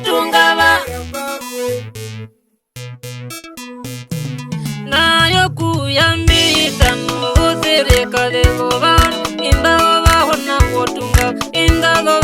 tungaba nayo kuyambita no utere kale goba inda goba hona wotunga inda goba